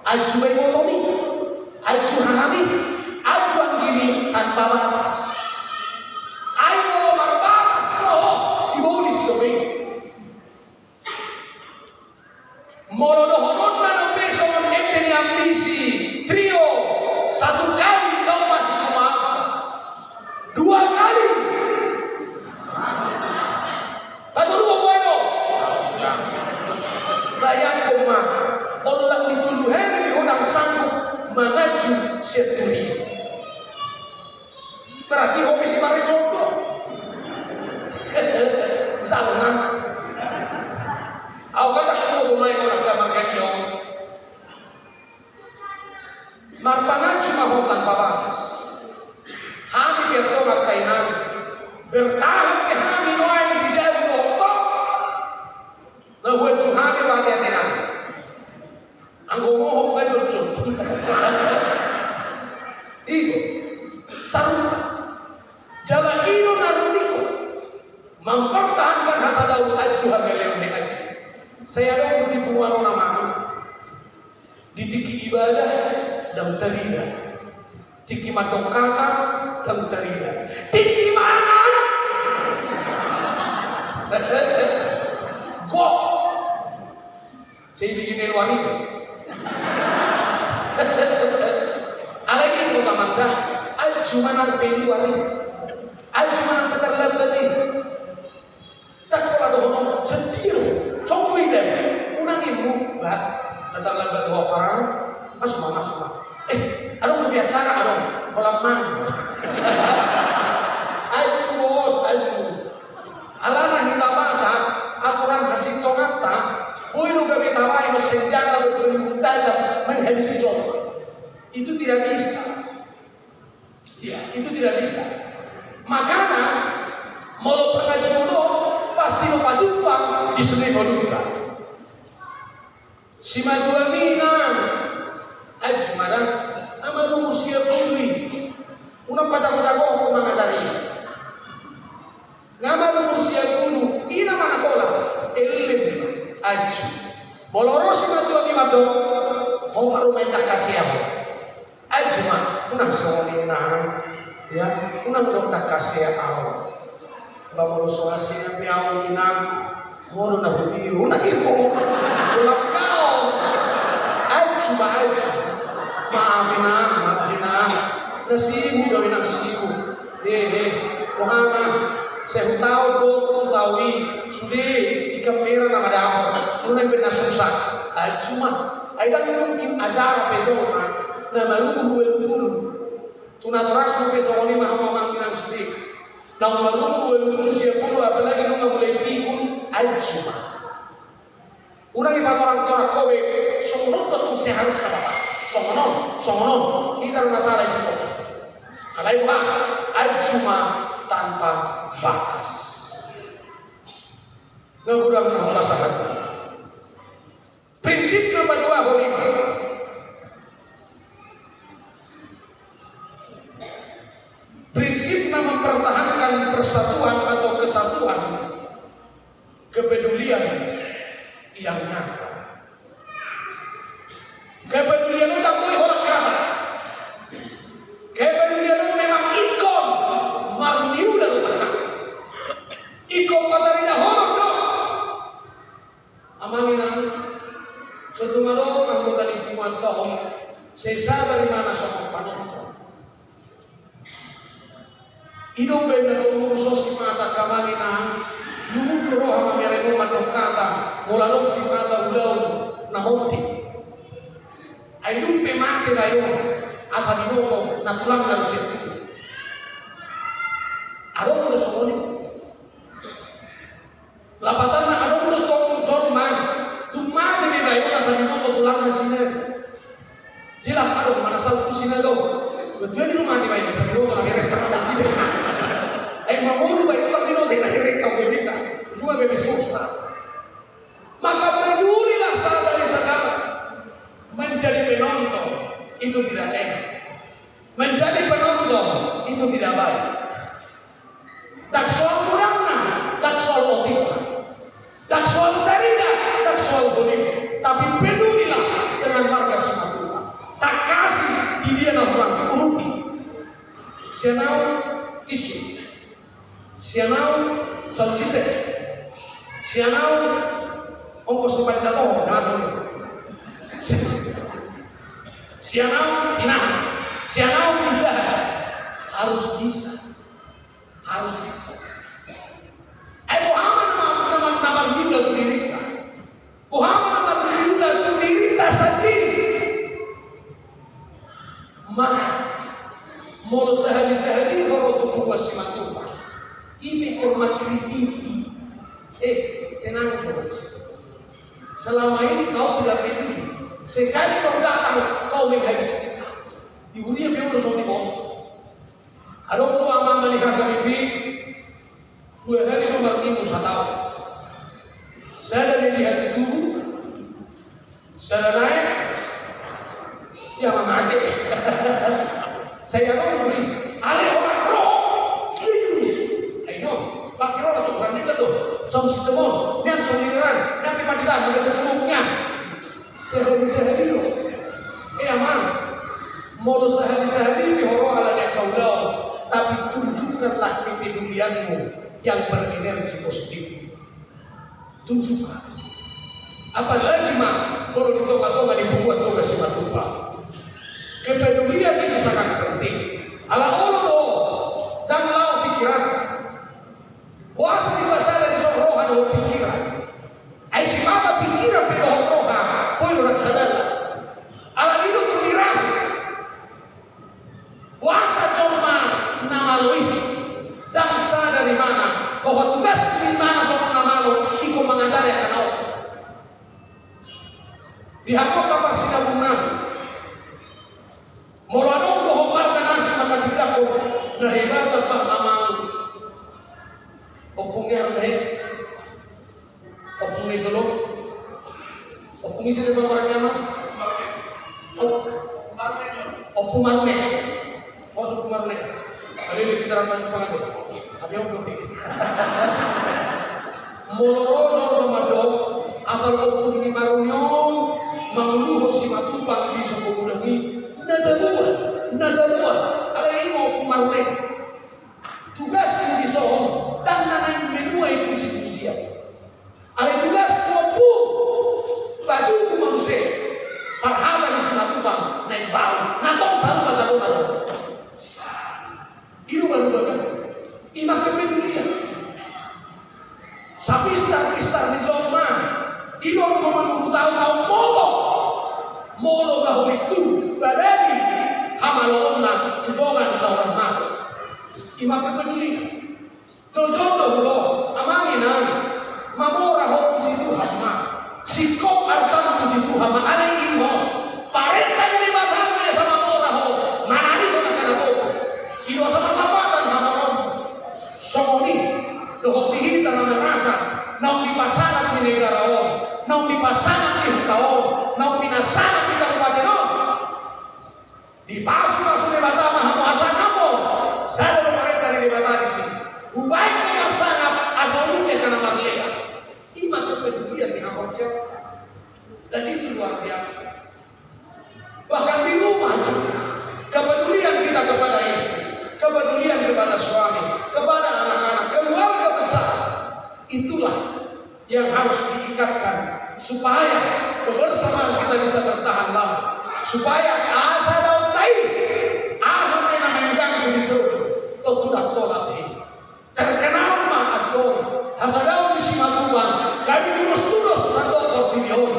Adyo ba'y motomi? Adyo hahami? Adyo ang gini at babatas. Ay mo marbatas mo si Bolis Domingo. Molodohonot na ng beso ng ente ni Ambisi. Trio, satu kali kau masih kumaafkan. 2 kali. Atau lu bueno? Bayang koma, orang dituluhan di orang sanggup mengaju setuli. Berarti hobi si Paris Soto. Salah. Aku kan tak mau tunai orang kamar kaki. Marpangan cuma hutan babakas. Hami biar kau makainan bertahan ke hami noai di jauh. Nahuat Tuhan bagian tenang. Anggo mohon ngajut. Iko sarung jalan ino naruniko mempertahankan hasa Daud aju hagelem aju. Saya ada di buano nama di tiki ibadah dan terida, tiki madokata dan terida, tiki mana? Kok saya bikin luar itu. Alagi ko tamangga, ay cuma nang pili wali, ay cuma nang peterlab tadi. Tak kalau ada orang sendiri, songwin deh, unang ibu, bah, peterlab 2 orang, masuk. Adong lebih acara adong, kolam mana? Ay bos, alana hitabata, aturan hasil tongata. Boy lu gabi tawai senjata berpeluru tajam menghabisi Joma. Itu tidak bisa. Ya, itu tidak bisa. Makanya mau pernah jodoh pasti lupa jumpa di seni maluka. Si majuanginan ajmada amaru usia pului. Unang pacago-cago ko mga sari. Ngamaru usia pulu ina mana kola elim aju. Bolorosi matu di mado ho paru mendak kasih aku. Aju mah unang sonina ya unang mendak kasih aku. Bamolo soasi piau inang ho na hutiru na ibu. Sulap kau. Aju maafina. Nasibu dari nasibu. Muhammad saya tahu tahu sudah ikamera nama dapat unang benar susah cuma ada mungkin azar besok nama lu tunatoras besok ini mah mamang sudah nama lu siapa apalagi lu nggak boleh pikun cuma unang ipat orang tua kowe songon betul seharus apa songon kita masalah itu kalau ibu cuma tanpa batas. Nggak merasa hati. Prinsip nomor 2 holima. Prinsip mempertahankan persatuan atau kesatuan, kepedulian yang nyata. Kepedulian itu tak boleh orang kata. Kepedulian itu memang ikon marniu dan tegas. Ikon patarina horok dong. Amanginan setungalo anggota lingkungan tahun sesa dari mana sama panonton. Hidup benar urusan si mata kamanginan luhur roh sama mereka mandok kata mulalok si mata ulau namonti. Hidup mati layo asa dinoko natulang lalu situ. Ada tulis semua. Lapatan na anong lutong jorma, dumati di bayo na sa minuto tulang na sinag. Jelas anong manasal ko sinagaw. Betul di rumah di bayo sa minuto na direkta na sinag. Ay mamulu bayo lang minuto na direkta ko bibita. Cuma bebe susah. Maka pedulilah saudari saudara. Menjadi penonton itu tidak enak. Menjadi penonton itu tidak baik. Tak soal kurangnya, tak soal motifnya, tak soal tarinya, tak soal boleh. Tapi pedulilah dengan warga Sumatera. Tak kasih di dia orang uruti. Sianau tisu, sianau salciste, sianau ongkos supaya jatuh langsung. Sianau tinah, sianau tidak harus bisa. Harus bisa. Muhammad nama dinda tu dirita. Muhammad nama dinda tu dirita sendiri. Maka molo sehari-sehari kalau tu buat Simatupang. Ini hormat kritiki. Tenang saudara. Selama ini kau tidak peduli. Sekali kau datang, kau menghabis kita. Di dunia biar urusan bos. Ada perlu aman melihat kami 2 hari nomor 1 tahun. Saya melihat itu, saya naik, ya mati. Saya tahu beri, ale orang roh, serius. Ayo, pakai orang tu berani kan tu, sama sistemon, niat sendirian, niat pemadilan, mereka cekupnya. Sehari-sehari loh, aman. Mau sehari-sehari dihorong ala dia kau lau. Tapi tunjukkanlah kepedulianmu yang berenergi positif. Tunjukkan. Apalagi kalau ditongak-tongak dibuat tugas Simatupang. Kepedulian itu sangat penting. Ala Allah dan lau pikiran. Puasa di pasar di sorohan lau pikiran. Ay si mata pikiran pedoh roha, poin orang sadar. Ala itu tumirah. Puasa cuma namalu ini dan sadar dari mana bahwa tugas di mana seorang namalu ikut mengajari akan Allah. Dihapus kabar sidang Nabi. Moladong bohong marga nasi maka dikakuk nah ibadah bah namalu. Opungnya harus opungnya dulu. Opungnya sih dengan orang nyaman. Opung marune. Masuk kemarin, ada di kita masuk pengatur. Tapi om belum tinggi. Moloroso Ramadan asal opung di marunyo mangluh Simatupang di sepupulangi nadaluah. Ada ini opung marune. Tugas yang disohong dan nanain menuai konstitusi. Ada tugas opung batu manusia. Parhaba di Simatupang naik bau. Natong satu pasal orang. Itu baru-baru imak kepedulian. Sapistar di Joma. Itu menunggu tahu molo bahwa itu badani hamalona tujongan lawan malu. Imak kepedulian. Jojodo lo amanginan mamora ho puji Tuhan ma. Sikop artan puji Tuhan ma alai imo. Parenta di batangnya sama mora ho. Manani ko nakana bokas. Ilo sama kapatan hamaron. Sokoni dohok dihita na merasa. Naung di pasangan di negara on. Naung di pasangan di hutaon. Naung pinasangan di kabupaten on. Di pasu-pasu di batama hamu asal kamu. Saya pemerintah di batama di sini. Ubaik nomor sangat asalnya karena marlea. Ima kepedulian di hampir siapa. Dan itu luar biasa. Bahkan di rumah juga. Kepedulian kita kepada istri. Kepedulian kepada suami. Kepada anak-anak. Keluarga besar. Itulah yang harus diikatkan. Supaya kebersamaan kita bisa bertahan lama. Supaya asa daun tai. Aham yang mengganggu di surga. Tidak tolak ini. Terkenal mah atau hasadau di Simatupang gabi tulus-tulus satu kortinion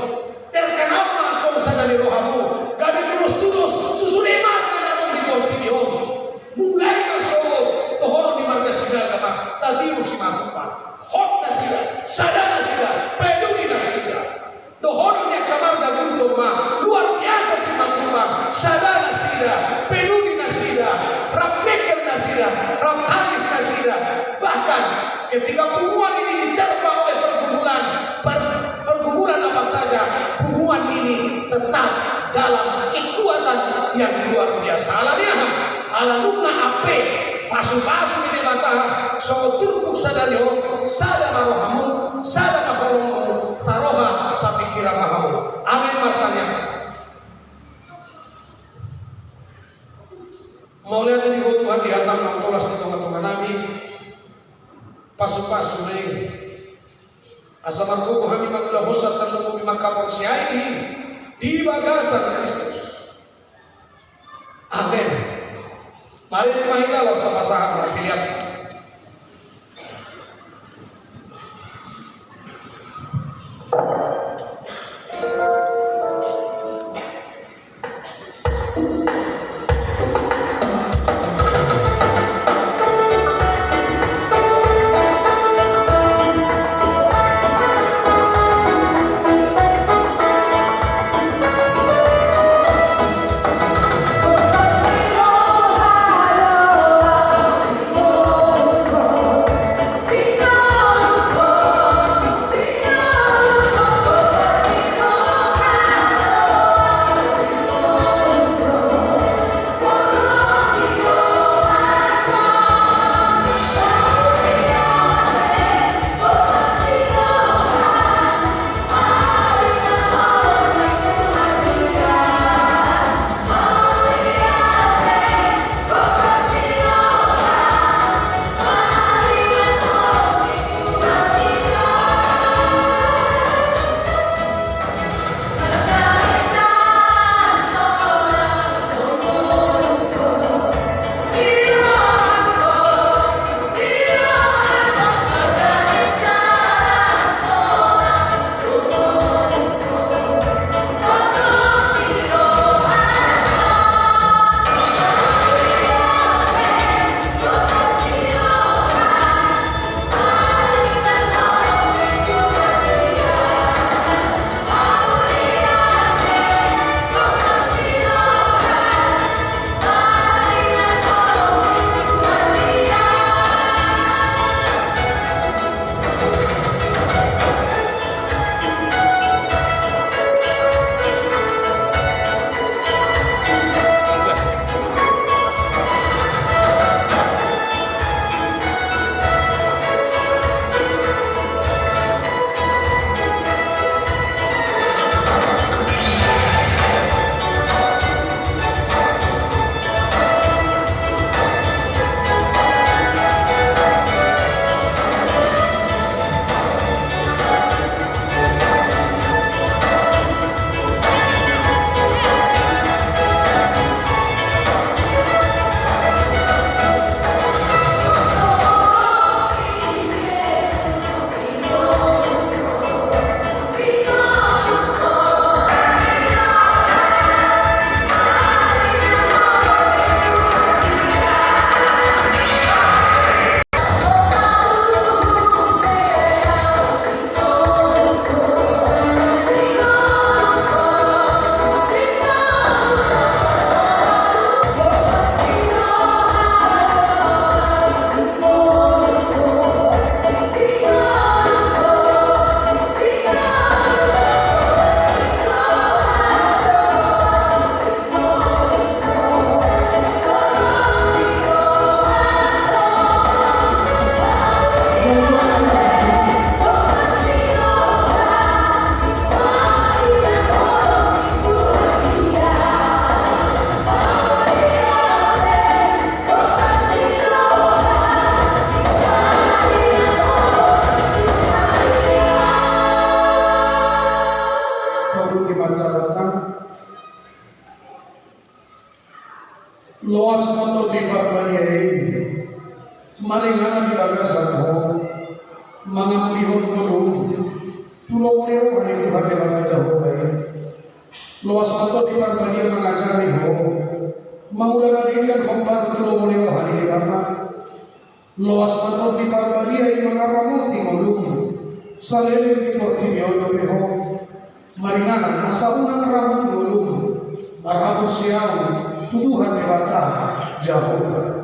terkenal mah atau sadari rohamu gabi tulus-tulus tusuleman kananong di kortinion mulai ke Solo tohoro di marga Sidaga mah tadi Simatupang hot na sila sadana sida, peduli nasida. Dohononya kamar gaguntung ma, luar biasa si Matuma, sadana sida, peduli nasida, rap mekel nasida, rap tangis nasida. Bahkan ketika perempuan ini diterpa oleh pergumulan apa saja, perempuan ini tetap dalam kekuatan yang luar biasa. Ala luna ape pasu-pasu ini mata so turpuk sadario sada marohamu sada maholomu saroha sapikira mahamu. Amin martanya. Maulia di Tuhan di atas mangkolas di tengah-tengah Nabi pasu-pasu ini asamarku kami manulah hosat dan lumbu bimakapor siya ini di bagasan Kristus. Amin. Mari kita los pasahan berpilihan. Loas moto di Parmaniai, Maringana di Bagasan, Mangamihon Guru, Tulaweo hari Tuhan di Bagasan, Loas moto di Parmaniai mengajari ho, Mangulana dirian kombar Tulaweo hari di Bagasan, Loas moto di Parmaniai mengaramuti mulung, salele portimio peho marinana sa unang ramon dulu marhapos siyaw tuduhan ni bata Jehovah.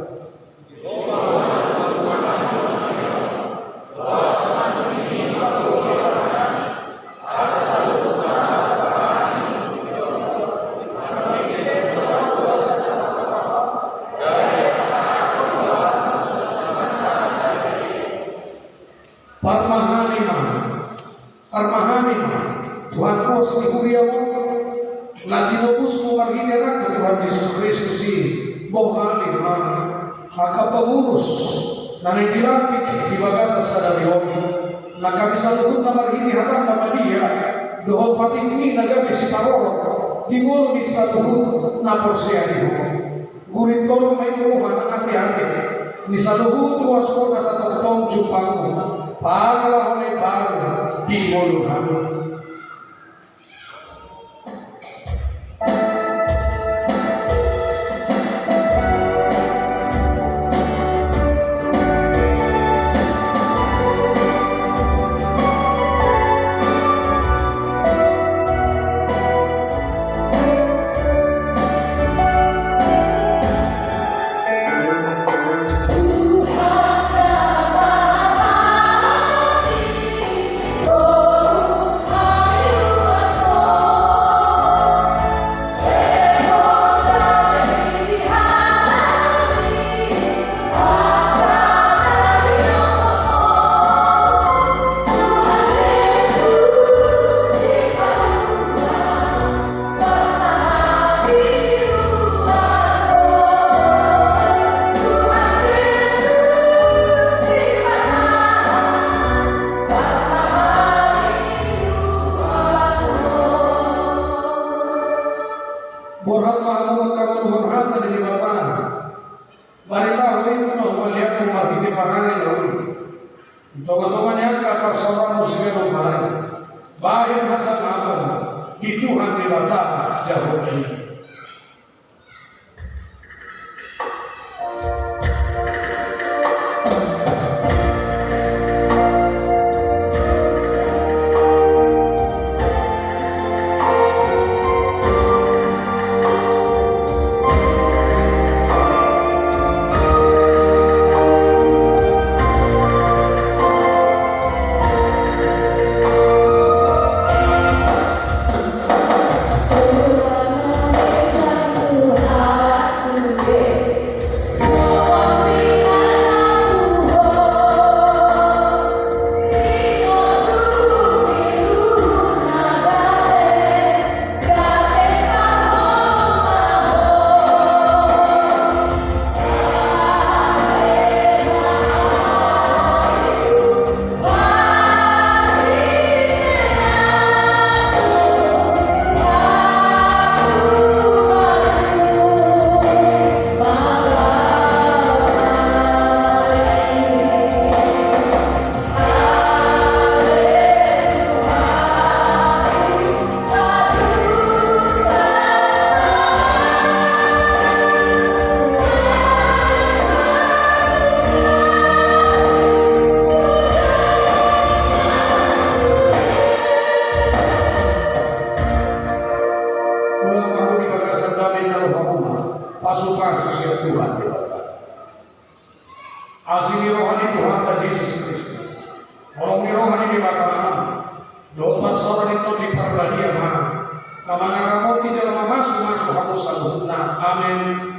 Tuhan ko siguriya mo na dinubos mo maghinirap ng Tuhan Jesus Kristus si Bohalim ang hakapaguros na nagilapit di bagasa sa Darion na kami sa lukot na maghinihatang na Maria doon pati ini nagabi si Parolo hingol ni sa lukot na porsiyan mo gurit ko may turuhan ang ati-ati ni sa lukot tuwas ko na sa totong jupang mo para may bago hingol namin. Asli rohani Tuhan Yesus Kristus. Orang rohani di batang, doa seorang itu di perbadian, kamana kamu di dalam masuk aku sabutna. Amin.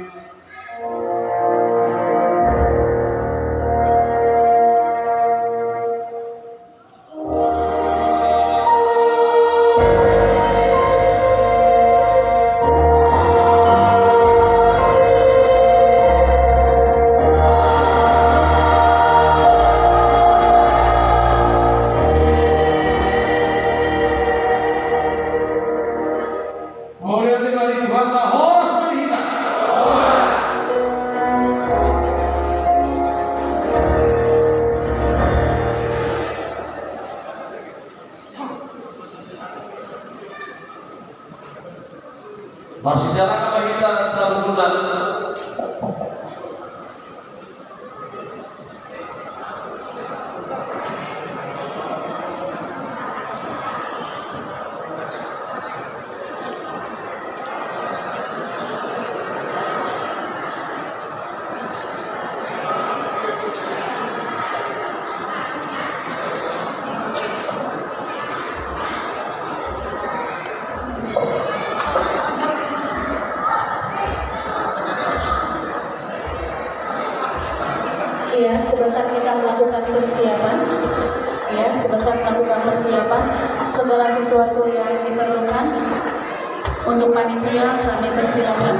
Bersejarah kepada kita sarunan melakukan persiapan. Ya, sebentar melakukan persiapan segala sesuatu yang diperlukan untuk panitia kami persilakan.